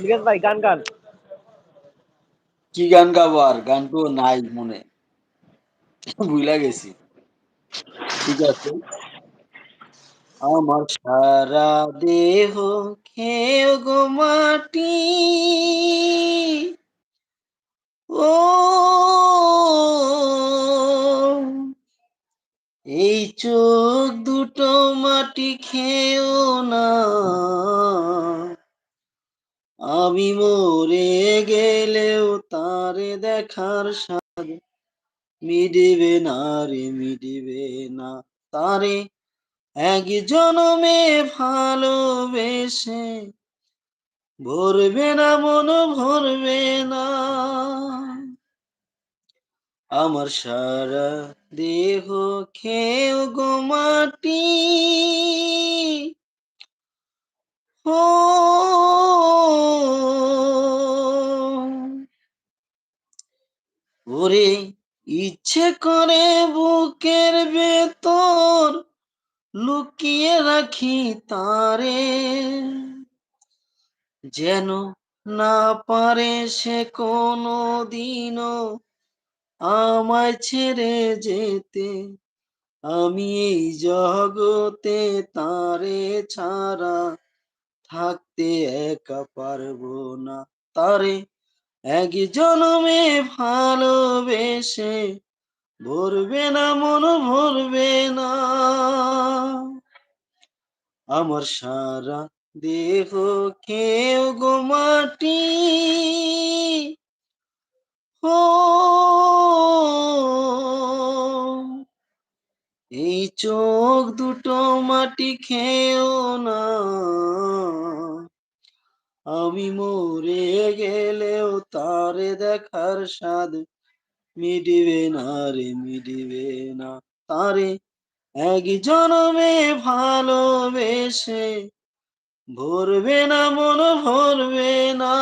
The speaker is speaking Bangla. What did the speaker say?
বিকাশ ভাই গান গান। কি গান গাবো আর? গান তো নাই মনে, ভুলা গেছি। ঠিক আছে। আমার সারা দেহ খেয়ে গো মাটি, ও এই চোখ দুটো মাটি খেয়েও না, আমি মরে গেলেও তারে দেখার স্বাদ মিডিবে না রে, মিডিবে না। তারে এক জনমে ভালোবেসে ভরবে না মন, ভরবে না। আমার সারা দেহ খেয়ে গো মাটি, ওরে ইচ্ছে করে বুকের ভেতর লুকিয়ে রাখি তারে, যেন না পারে সে কোনো দিনও আমায় ছেড়ে যেতে। আমি এই জগতে তারে ছাড়া থাকতে একা পারবো না। তারে এক জনমে ভালোবেসে ভরবে না মন, ভরবে না। আমার সারা দেহ কেউ গো মাটি, ও এই চোখ দুটো মাটি খেয়েও না, আমি মরে গেলেও তারে দেখার স্বাদ মিডিবে না রে, মিডিবে না। তারে এক জনমে ভালোবেসে ভরবে না মন, ভরবে না।